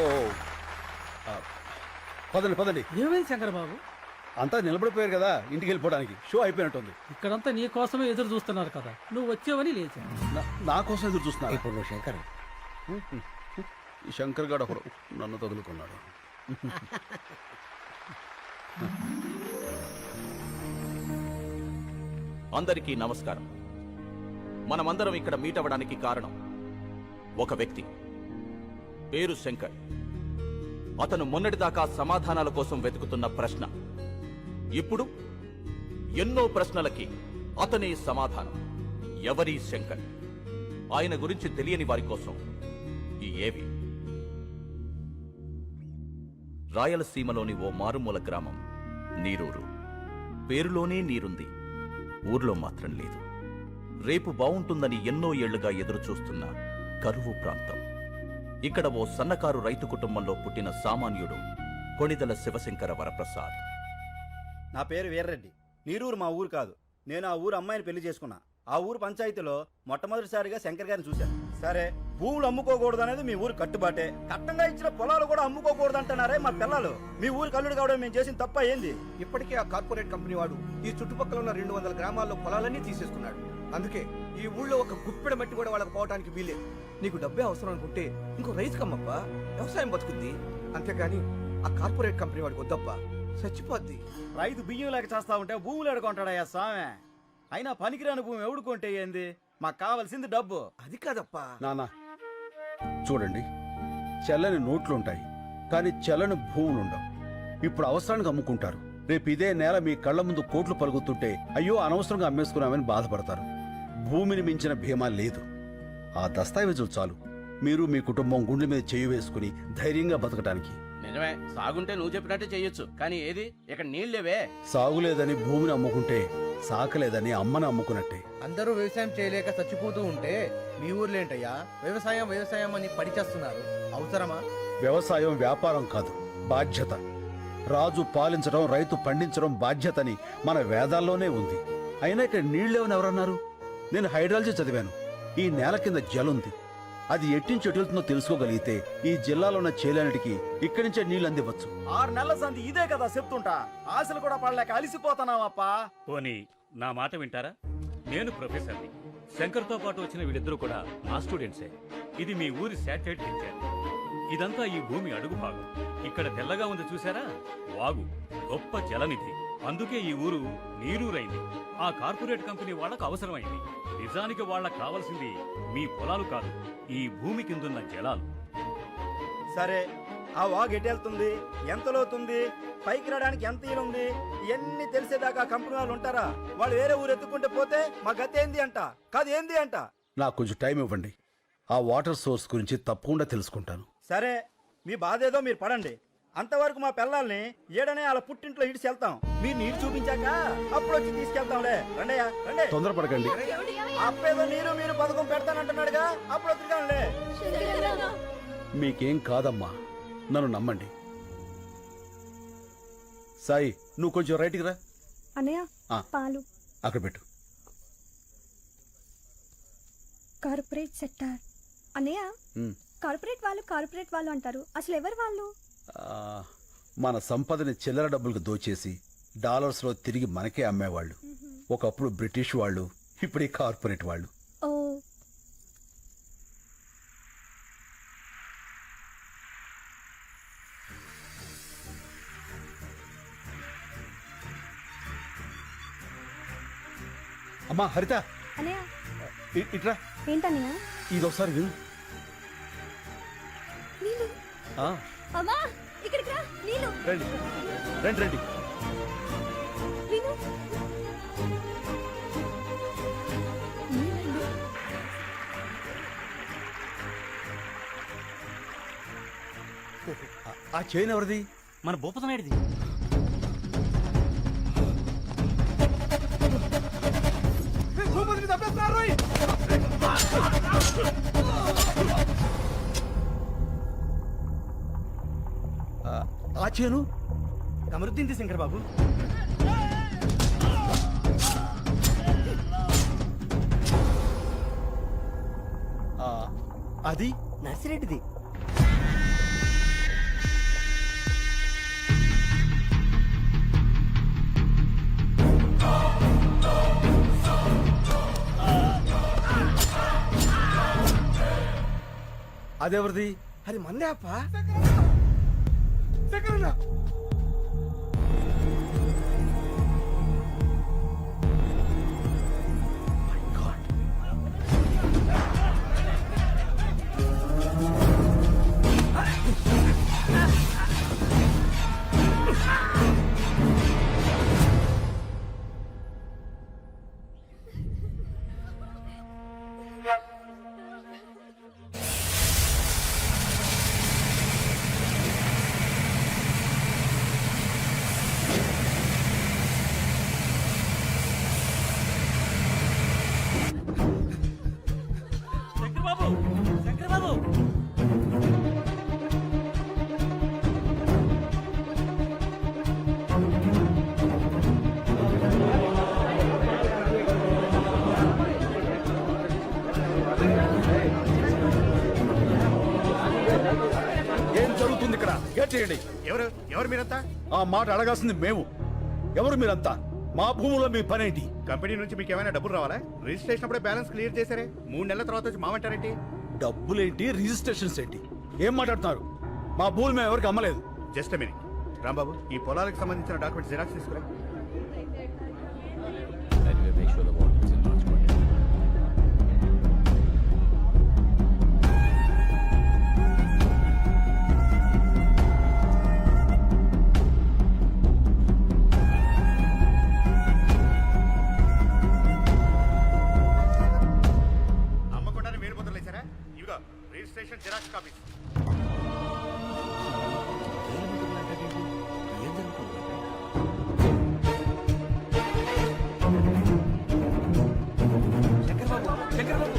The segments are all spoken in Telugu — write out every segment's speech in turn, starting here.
ఓ ఆ, పదండి పదండి. ఏమైంది శంకర్ బాబు? అంతా నిలబడిపోయారు కదా, ఇంటికి వెళ్ళిపోవడానికి. షో అయిపోయినట్టుంది. ఇక్కడంతా నీ కోసమే ఎదురు చూస్తున్నారు కదా, నువ్వు వచ్చావని లేచా. నా కోసం ఎదురు చూస్తున్నా. ఇప్పుడు నువ్వు శంకర్. ఈ శంకర్ గారు ఒకడు నన్ను తగులుకున్నాడు. అందరికీ నమస్కారం. మనమందరం ఇక్కడ మీట్ అవ్వడానికి కారణం ఒక వ్యక్తి, పేరు శంకర్. అతను మొన్నటిదాకా సమాధానాల కోసం వెతుకుతున్న ప్రశ్న, ఇప్పుడు ఎన్నో ప్రశ్నలకి అతనే సమాధానం. ఎవరి శంకర్? ఆయన గురించి తెలియని వారి కోసం ఈ ఏవి. రాయలసీమలోని ఓ మారుమూల గ్రామం నీరూరు. పేరులోనే నీరుంది, ఊర్లో మాత్రం లేదు. రేపు బావుంటుందని ఎన్నో ఏళ్లుగా ఎదురుచూస్తున్న కరువు ప్రాంతం. ఇక్కడ ఓ సన్నకారు రైతు కుటుంబంలో పుట్టిన సామాన్యుడు కొణిదెల శివశంకర వరప్రసాద్. నా పేరు వీర్రెడ్డి. నీరూరు మా ఊరు కాదు. నేను ఆ ఊరు అమ్మాయిని పెళ్లి చేసుకున్నా. ఆ ఊరు పంచాయతీలో మొట్టమొదటిసారిగా శంకర్ గారిని చూశాను. సరే, భూములు అమ్ముకోకూడదు అనేది మీ ఊరు కట్టుబాటే. కట్టంగా ఇచ్చిన పొలాలు కూడా అమ్ముకోకూడదు అంటున్నారే మా పిల్లలు. మీ ఊరు కల్లుడు కావడం మేము చేసిన తప్ప ఏంది? ఇప్పటికే ఆ కార్పొరేట్ కంపెనీ వాడు ఈ చుట్టుపక్కల ఉన్న 200 గ్రామాల్లో పొలాలన్నీ తీసేసుకున్నాడు. అందుకే ఈ ఊళ్ళో ఒక గుప్పెడ మట్టి కూడా వాళ్ళకి పోవడానికి వీలేదు. నీకు డబ్బే అవసరం అనుకుంటే ఇంకో రైతు కమ్మప్పా, వ్యవసాయం బతుకుద్ది. అంతేగాని ఆ కార్పొరేట్ కంపెనీ వాడికి వద్దప్పా, చచ్చిపోద్ది. రైతు బియ్యం లేక చేస్తా ఉంటే భూములు ఎడుకుంటాడయ్యా స్వామి. అయినా పనికిరాని భూమి ఎవడుకుంటే ఏంది? మాకు కావాల్సింది డబ్బు. అది కాదప్పా. నానా చూడండి, చెల్లని నోట్లుంటాయి కానీ చెల్లని భూములుండవు. ఇప్పుడు అవసరానికి అమ్ముకుంటారు. రేపు ఇదే నేల మీ కళ్ల ముందు కోట్లు పలుకుతుంటే అయ్యో అనవసరంగా అమ్మేసుకున్నామని బాధపడతారు. భూమిని మించిన భీమా లేదు. ఆ దస్తావేజులు చాలు మీరు మీ కుటుంబం గుండె మీద చేయి వేసుకుని ధైర్యంగా బతకటానికి. నిజమే, సాగుంటే నువ్వు చెప్పినట్టే చెయ్యొచ్చు. కానీ ఏది ఇక్కడ నీళ్లేవే. సాగులేదని భూమిని అమ్ముకుంటే సాకలేదని అమ్మని అమ్ముకున్నట్టే. అందరూ వ్యవసాయం చేయలేక చచ్చిపోతూ ఉంటే మీ ఊర్లో ఏంటయ్యా వ్యవసాయం వ్యవసాయం అని పడిచేస్తున్నారు? అవసరమా? వ్యవసాయం వ్యాపారం కాదు, బాధ్యత. రాజు పాలించడం, రైతు పండించడం బాధ్యతని మన వేదాల్లోనే ఉంది. అయినా ఇక్కడ నీళ్లేవని ఎవరన్నారు? నేను హైడ్రాలజీ చదివాను. ఈ నేల కింద జలుంది. అది ఎట్టించి ఎటుతుందో తెలుసుకోగలిగితే ఈ జిల్లాలో ఉన్న చేలన్నిటికీ ఇక్కడి నుంచే నీళ్లు అందివచ్చు. 6 నెలల సంధి ఇదే కదా చెప్తుంటా. ఆశలు కూడా పడలేక అలిసిపోతున్నావప్పా. పోనీ నా మాట వింటారా? నేను ప్రొఫెసర్ని. శంకర్తో పాటు వచ్చిన వీళ్ళిద్దరూ కూడా నా స్టూడెంట్సే. ఇది మీ ఊరి శాటిలైట్ పిక్చర్. ఇదంతా ఈ భూమి అడుగు భాగం. ఇక్కడ తెల్లగా ఉంది చూసారా, వాగు, గొప్ప జలనిధి. అందుకే ఈ ఊరు నీరూరైంది. ఆ కార్పొరేట్ కంపెనీ వాళ్ళకు అవసరమైంది. నిజానికి వాళ్ళకు కావాల్సింది మీ పొలాలు కాదు, ఈ భూమి కిందున్న జలాలు. సరే, ఆ వాగు ఎటెళ్తుంది, ఎంత లోతుంది, పైకి రావడానికి ఎంత ఈలుంది, ఇవన్నీ తెలిసేదాకా కంపెనీ వాళ్ళు ఉంటారా? వాళ్ళు వేరే ఊరు ఎత్తుకుంటే పోతే మా గతి ఏంది అంట, కాదు ఏంది అంట. నాకు కొంచెం టైం ఇవ్వండి. ఆ వాటర్ సోర్స్ గురించి తప్పకుండా తెలుసుకుంటాను. సరే, మీ బాధ ఏదో మీరు పడండి. అంతవరకు మా పిల్లల్ని ఏడనే వాళ్ళ పుట్టింట్లో ఇడిచి వెళ్తాం. మీరు నీరు చూపించాక అప్పుడు వచ్చి తీసుకెళ్తాంలే. రండయ్యా రండి. తొందరపడకండి. అప్పేదో నీరు మీరు పథకం పెడతానంటున్నాడుగా, అప్పుడు వద్దుగానే. మీకేం కాదమ్మా, నన్ను నమ్మండి. సాయి, నువ్వు కొంచెం రైట్కి రా. అన్నయ్య, పాలు అక్కడ పెట్టు. Corporate sector. అన్నయ్య, కార్పొరేట్ వాళ్ళు అంటారు, అసలు ఎవరు వాళ్ళు? మన సంపదని చిల్లర డబ్బులకు దోచేసి డాలర్స్ లో తిరిగి మనకే అమ్మేవాళ్ళు. ఒకప్పుడు బ్రిటిష్ వాళ్ళు, ఇప్పుడు ఈ కార్పొరేట్ వాళ్ళు. ఓ, అమ్మా హరిత, అన్నయ్య. ఇట్రా. ఏంటన్నయ్య? ఇదొకసారి విను. నీళ్ళు. అమ్మా, ఇక్కడికి రా. నీళ్ళు. రండి రండి రండి. విను. ఆ చైన్ ఎవరిది? మన భూపతనాయుడిది. ఆ చేను కమరుద్దింది శంకర్ బాబు. అది నర్సిరెడ్డిది. అదెవరిది? అది మందే అప్ప. శంకరన్న శంకర్ బాబు, శంకర్ బాబు. ఏం జరుగుతుంది ఇక్కడ? గేట్ చేయండి. ఎవరు మీరంతా? ఆ మాట అడగాల్సింది మేము. ఎవరు మీరంతా? మా భూములో మీ పనేంటి? కంపెనీ నుంచి మీకు ఏమైనా డబ్బులు రావాలా? రిజిస్ట్రేషన్ అప్పుడే బ్యాలెన్స్ క్లియర్ చేశారే, 3 నెలల తర్వాత వచ్చి మామంటారేంటి? డబ్బులేంటి, రిజిస్ట్రేషన్స్ ఏంటి? ఏం మాట్లాడుతున్నారు? మా భూములు మేము ఎవరికి అమ్మలేదు. జస్ట్ మినిట్ రాంబాబు, ఈ పొలాలకు సంబంధించిన డాక్యుమెంట్స్ జిరాక్స్ తీసుకురా. అమ్మకుండానే వేలు ముద్రలు వేశారా? ఇవిగో రిజిస్ట్రేషన్ జిరాక్స్ కాపీస్. శంకర్ బాబు, శంకర్ బాబు.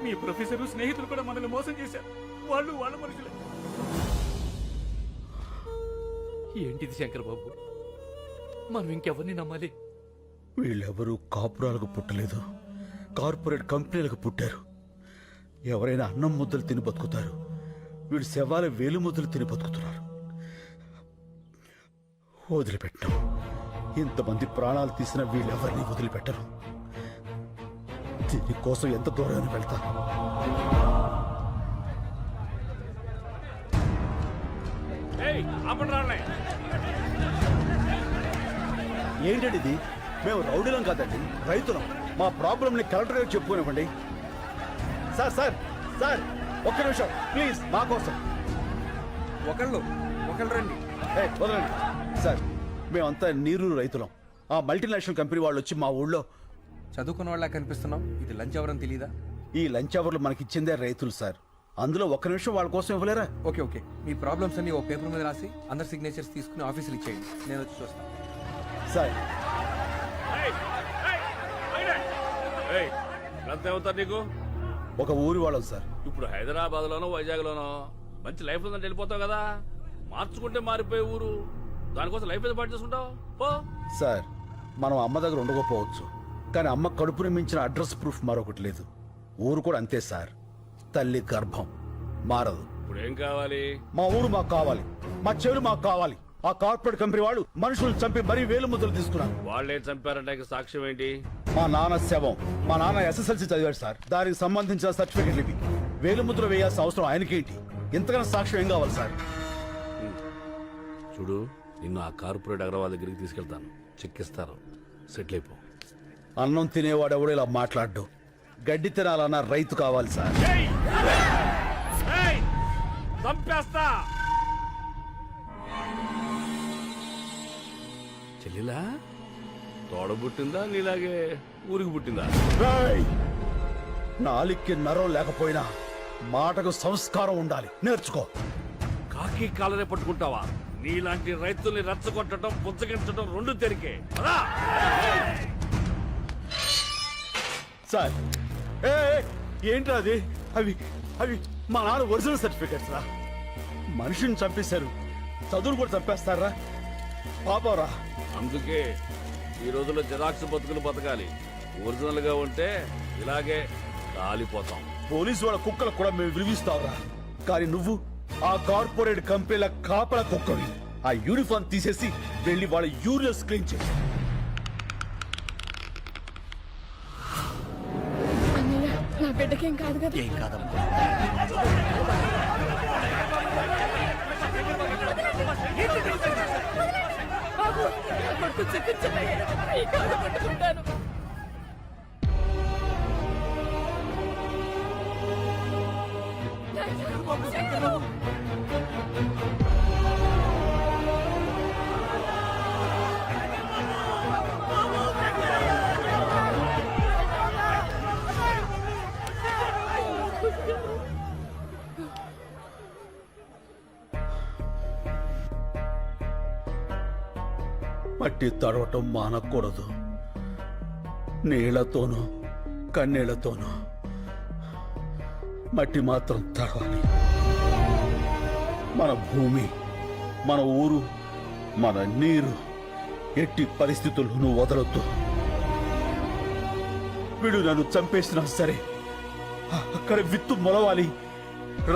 మీ ప్రొఫెసర్ స్నేహితులు కూడా మనల్ని మోసం చేశారు. వాళ్ళు వాళ్ళ మనుషులే. ఏంటిది శంకర్ బాబు, మనం ఇంకెవరిని నమ్మాలి? వీళ్ళెవరూ కాపురాలకు పుట్టలేదు, కార్పొరేట్ కంపెనీలకు పుట్టారు. ఎవరైనా అన్నం ముద్దలు తిని బతుకుతారు, వీళ్ళు శవాల వేలు ముద్దలు తిని బతుకుతున్నారు. వదిలిపెట్టాం. ఇంతమంది ప్రాణాలు తీసిన వీళ్ళెవరిని వదిలిపెట్టరు. దీనికోసం ఎంత దూరం వెళ్తా. ఏంటండి ఇది? మేము రౌడీలం కాదండి, రైతులం. మా ప్రాబ్లంని కలెక్టర్ గారికి చెప్పుకోనివ్వండి. సార్ సార్ సార్, ఒక్క నిమిషం ప్లీజ్, మా కోసం. ఒకళ్ళు రండి. వదలండి సార్. మేమంతా నీరు రైతులం. ఆ మల్టీనేషనల్ కంపెనీ వాళ్ళు వచ్చి మా ఊళ్ళో చదువుకున్న వాళ్ళ కనిపిస్తున్నాం. ఇది లంచ్ అవరం తెలీదా? ఈ లంచ్ అవర్లు మనకిచ్చిందే రైతులు సార్. అందులో ఒక్క నిమిషం వాళ్ళ కోసం ఇవ్వలేరా? ఓకే ఓకే, మీ ప్రాబ్లమ్స్ అన్ని ఓ పేపర్ మీద రాసి అందరి సిగ్నేచర్స్ తీసుకుని ఆఫీసులు ఇచ్చేయండి. నేను వచ్చి చూస్తాను. సార్ ఎంత అవుతారు నీకు? ఒక ఊరి వాళ్ళం సార్. ఇప్పుడు హైదరాబాద్ లోనో వైజాగ్ లోనో మంచి లైఫ్ ఉందంటే వెళ్ళిపోతావు కదా. మార్చుకుంటే మారిపోయే ఊరు, దానికోసం లైఫ్ ఏదో పాటు చేసుకుంటావు పో. సార్, మనం అమ్మ దగ్గర ఉండకపోవచ్చు, కానీ అమ్మ కడుపుని మించిన అడ్రస్ ప్రూఫ్ మరొకటి లేదు. ఊరు కూడా అంతే సార్. తల్లి గర్భం మారదు. ఇప్పుడు ఏం కావాలి? మా ఊరు మాకు కావాలి, మా చెవులు మాకు కావాలి. ఆ కార్పొరేట్ కంపెనీ వాళ్ళు మనుషులు చంపి మరీ వేలు ముద్దలు తీసుకున్నారు. వాళ్ళే చంపారంటే సాక్ష్యం ఏంటి? మా నాన్న శవం. మా నాన్న SSLC చదివాడు సార్. దానికి సంబంధించిన సర్టిఫికెట్లు ఇవి. వేలు ముద్ర వేయాల్సిన అవసరం ఆయనకేంటి? ఇంతకన్నా సాక్ష్యం ఏం కావాలి సార్? చూడు, నిన్ను ఆ కార్పొరేట్ అగ్రవాల్ దగ్గరికి తీసుకెళ్తాను, చెక్కిస్తారు, సెటిల్ అయిపో. అన్నం తినేవాడు ఎవడు ఇలా మాట్లాడ్డు. గడ్డి తినాలన్న రైతు కావాలి సార్. చంపేస్తా. చెల్లిలా తోడబుట్టిందా నీలాగే ఊరికి పుట్టిందా? నాలిక్కి నరం లేకపోయినా మాటకు సంస్కారం ఉండాలి, నేర్చుకో. కాకి కాలనే పట్టుకుంటావా? నీలాంటి రైతుల్ని రెచ్చగొట్టడం, పుచ్చగించడం రెండు తెరికే. అలా సార్, ఏంట్రా అది? అవి అవి మా నాన్న ఒరిజినల్ సర్టిఫికెట్స్ రా. మనిషిని చంపేశారు, చదువులు కూడా చంపేస్తారా? పాపరా. అందుకే ఈ రోజుల్లో జిరాక్స్ బతుకులు బతకాలి. ఒరిజినల్ గా ఉంటే ఇలాగే కాలిపోతాం. పోలీసు వాళ్ళ కుక్కలకు కూడా మేము విలువిస్తావురా. కానీ నువ్వు ఆ కార్పొరేట్ కంపెనీల కాపల కుక్కవి. ఆ యూనిఫామ్ తీసేసి వెళ్ళి వాళ్ళ యూరియస్ క్లీన్ చేయి. నా బిడ్డకేం కాదు కదా? ఏం కాదమ్మా. బాబు, నా కొడుకు చికిత్స ఈ కాలు పట్టుకుంటాను. మట్టి తడవటం మానకూడదు. నీళ్లతోనూ కన్నీళ్లతోనూ మట్టి మాత్రం తడవాలి. మన భూమి, మన ఊరు, మన నీరు ఎట్టి పరిస్థితుల్లోనూ వదలొద్దు. వీడు నన్ను చంపేసినా సరే అక్కడ విత్తు మొలవాలి.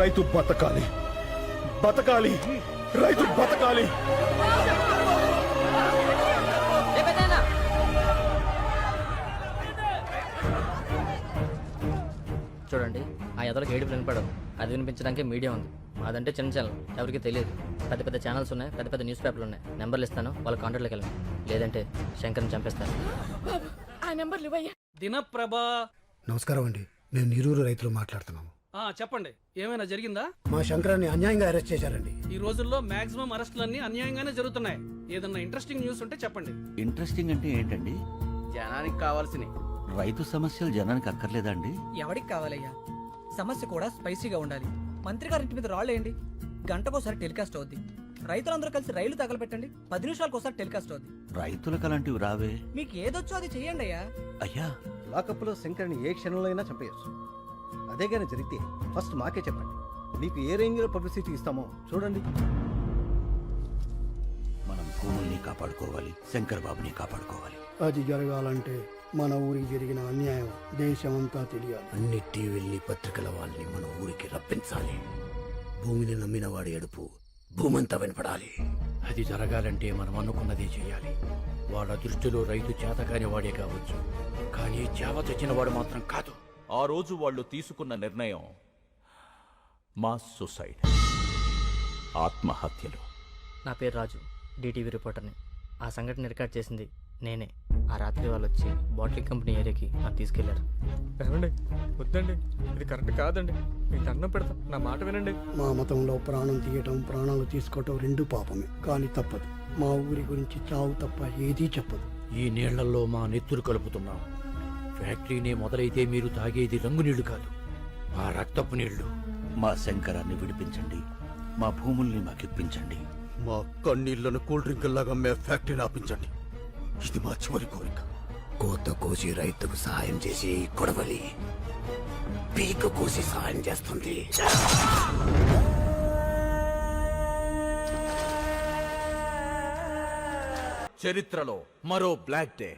రైతు బతకాలి, బతకాలి, రైతు బతకాలి. చూడండి, ఆ ఎదలకు ఏడుపు వినపడదు. అది వినిపించడానికి మీడియా ఉంది. అదంటే చిన్న ఛానల్, ఎవరికి తెలియదు. పెద్ద పెద్ద ఛానల్స్ ఉన్నాయి, పెద్ద పెద్ద న్యూస్ పేపర్లు ఉన్నాయి. నెంబర్లు ఇస్తాను, వాళ్ళ కాంటాక్ట్లోకి వెళ్ళండి. లేదంటే శంకర్ని చంపేస్తాను. ఆ నెంబర్లు ఇవ్వయ్యా. దినప్రభా. నమస్కారం అండి, నేను నీరూరు రైతులు మాట్లాడుతున్నాము. చెప్పండి, ఏమైనా జరిగిందా? మా శంకరాన్ని అన్యాయంగా అరెస్ట్ చేశారండి. ఈ రోజుల్లో మాక్సిమం అరెస్టులన్నీ అన్యాయంగానే జరుగుతున్నాయి. ఏదన్నా ఇంట్రెస్టింగ్ న్యూస్ ఉంటే చెప్పండి. ఇంట్రెస్టింగ్ అంటే ఏంటండి? జనానికి కావాల్సినవి. రైతు సమస్యలు జనానికి అక్కర్లేదా అండి? ఎవరికి కావాలయ్యా? సమస్య కూడా స్పైసీగా ఉండాలి. మంత్రి గారి ఇంటి మీద రాళ్ళేయండి, గంటకోసారి టెలికాస్ట్ అవుద్ది. రైతులందరూ కలిసి రైలు తగలబెట్టండి, 10 నిమిషాలకోసారి టెలికాస్ట్ అవుద్ది. రైతులకు అలాంటివి రావే. మీకు ఏదొచ్చో అది చెయ్యండి అయ్యా. అయ్యా, లాకప్లో శంకర్ని ఏ క్షణంలో అయినా చంపేయచ్చు. అదే కానీ జరిగితే ఫస్ట్ మాకే చెప్పండి. మీకు ఏ రేంజ్లో పబ్లిసిటీ ఇస్తామో చూడండి. మనం భూముల్ని కాపాడుకోవాలి, శంకర్ బాబుని కాపాడుకోవాలి. అది జరగాలంటే మన ఊరికి జరిగిన అన్యాయం దేశమంతా తెలియాలి. అన్ని టీవీల్ని, పత్రికల వాళ్ళని మన ఊరికి రప్పించాలి. భూమిని నమ్మిన వాడి ఏడుపు భూమంతా వినపడాలి. అది జరగాలంటే మనం అనుకున్నదే చేయాలి. వాళ్ళ దృష్టిలో రైతు చేతకాని వాడే కావచ్చు, కానీ చేవ తెచ్చిన వాడు మాత్రం కాదు. ఆ రోజు వాళ్ళు తీసుకున్న నిర్ణయం మాస్ సూసైడ్, ఆత్మహత్యలు. నా పేరు రాజు, డిటీవీ రిపోర్టర్ని. ఆ సంఘటన రికార్డ్ చేసింది నేనే. ఆ రాత్రి వాళ్ళు వచ్చి బాటిలింగ్ కంపెనీ ఏరియాకి నన్ను తీసుకెళ్లారు. ఏమండి, వద్దండి, ఇది కరెక్ట్ కాదండి. మీకు దండం పెడతా, నా మాట వినండి. మా మతంలో ప్రాణం తీయటం, ప్రాణాలు తీసుకోవటం రెండు పాపమే, కానీ తప్పదు. మా ఊరి గురించి చావు తప్ప ఏదీ చెప్పదు. ఈ నీళ్లలో మా నెత్తురు కలుపుతున్నాం. ఫ్యాక్టరీనే మొదలైతే మీరు తాగేది రంగు నీళ్లు కాదు, ఆ రక్తపు నీళ్లు. మా శంకరాన్ని విడిపించండి, మా భూముల్ని మాకిప్పించండి. మా కన్నీళ్లను కూల్ డ్రింక్ లాగా మే ఫ్యాక్టరీని ఆపించండి. ఇది మా చివరి కోరిక. కోత కోసి రైతుకు సహాయం చేసి కొడవలి పీక కోసి సహాయం చేస్తుంది. చరిత్రలో మరో బ్లాక్ డే.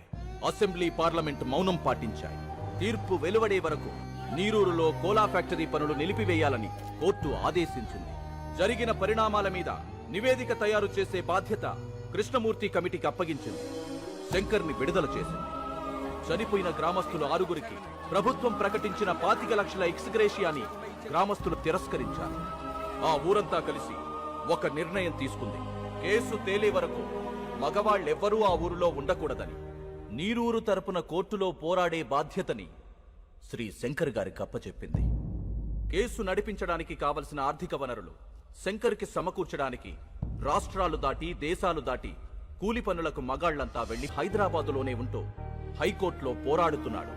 అసెంబ్లీ, పార్లమెంట్ మౌనం పాటించాయి. తీర్పు వెలువడే వరకు నీరూరులో కోలా ఫ్యాక్టరీ పనులు నిలిపివేయాలని కోర్టు ఆదేశించింది. జరిగిన పరిణామాల మీద నివేదిక తయారు చేసే బాధ్యత కృష్ణమూర్తి కమిటీకి అప్పగించింది. శంకర్ని విడుదల చేసింది. చనిపోయిన గ్రామస్తులు 6గురికి ప్రభుత్వం ప్రకటించిన 25 లక్షల ఎక్స్గ్రేషియాని గ్రామస్తులు తిరస్కరించారు. ఆ ఊరంతా కలిసి ఒక నిర్ణయం తీసుకుంది. కేసు తేలే వరకు మగవాళ్ళెవ్వరూ ఆ ఊరిలో ఉండకూడదని. నీరూరు తరపున కోర్టులో పోరాడే బాధ్యతని శ్రీ శంకర్ గారికి అప్పచెప్పింది. కేసు నడిపించడానికి కావలసిన ఆర్థిక వనరులు శంకర్కి సమకూర్చడానికి రాష్ట్రాలు దాటి, దేశాలు దాటి కూలి పనులకు మగాళ్లంతా వెళ్లి హైదరాబాదులోనే ఉంటూ హైకోర్టులో పోరాడుతున్నాడు.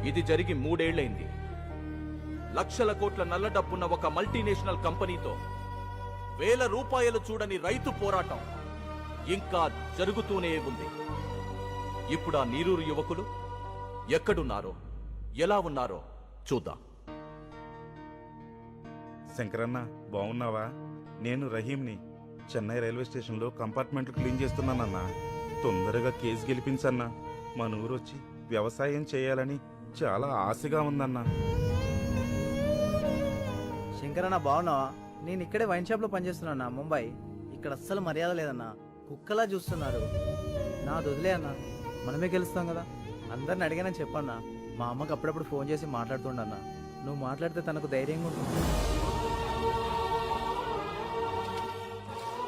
ఇది జరిగి 3 ఏళ్లైంది. లక్షల కోట్ల నల్ల డబ్బున్న ఒక మల్టీనేషనల్ కంపెనీతో వేల రూపాయలు చూడని రైతు పోరాటం ఇంకా జరుగుతూనే ఉంది. ఇప్పుడు ఆ నీరూరు యువకులు ఎక్కడున్నారో ఎలా ఉన్నారో చూద్దాం. శంకరన్న బాగున్నావా? నేను రహీంని. చెన్నై రైల్వే స్టేషన్లో కంపార్ట్మెంట్లు క్లీన్ చేస్తున్నానన్నా. తొందరగా కేసు గెలిపించన్నా. మన ఊరు వచ్చి వ్యవసాయం చేయాలని చాలా ఆశగా ఉందన్నా. శంకరన్న బాగున్నావా? నేను ఇక్కడే వైన్ షాప్ లో పనిచేస్తున్నా ముంబై. ఇక్కడ అస్సలు మర్యాద లేదన్నా. కుక్కలా చూస్తున్నారు. నా వదిలే అన్నా, మనమే గెలుస్తాం కదా. అందరిని అడిగానని చెప్పన్నా. మా అమ్మకి అప్పుడప్పుడు ఫోన్ చేసి మాట్లాడుతుండన్నా. నువ్వు మాట్లాడితే తనకు ధైర్యంగా ఉంటుంది.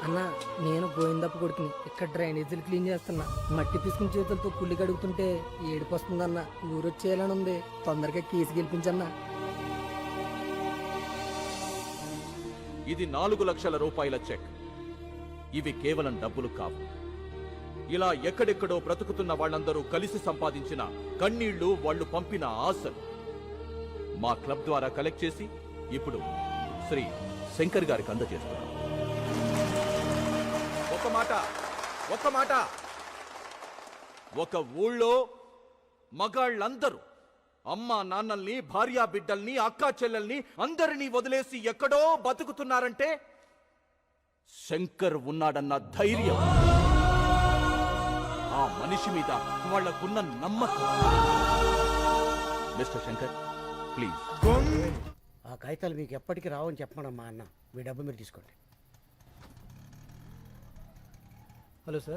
అన్న నేను గోవిందప్ప కొడుకుని. ఇక్కడ డ్రైనేజీలు క్లీన్ చేస్తున్నా. మట్టి తీసుకుని చేతులతో కుళ్ళి కడుగుతుంటే ఏడుపు వస్తుందన్న. ఊరొచ్చేయాలని ఉంది. తొందరగా కేసు గెలిపించన్నా. ఇది 4 లక్షల రూపాయల చెక్. ఇవి కేవలం డబ్బులు కావు. ఇలా ఎక్కడెక్కడో బ్రతుకుతున్న వాళ్ళందరూ కలిసి సంపాదించిన కన్నీళ్లు, వాళ్ళు పంపిన ఆశలు మా క్లబ్ ద్వారా కలెక్ట్ చేసి ఇప్పుడు శ్రీ శంకర్ గారికి అందజేస్తున్నాం. ఒక మాట, ఒక ఊళ్ళో మగాళ్ళందరూ అమ్మా నాన్నల్ని, భార్యా బిడ్డల్ని, అక్కా చెల్లెల్ని అందరినీ వదిలేసి ఎక్కడో బతుకుతున్నారంటే శంకర్ ఉన్నాడన్న ధైర్యం, ఆ మనిషి మీద వాళ్లకున్న నమ్మకం. Mister Shankar please. ఆ కాగితాలు మీకు ఎప్పటికీ రావని చెప్పమన్నా మా అన్న. మీ డబ్బు మీరు తీసుకోండి. Hello sir,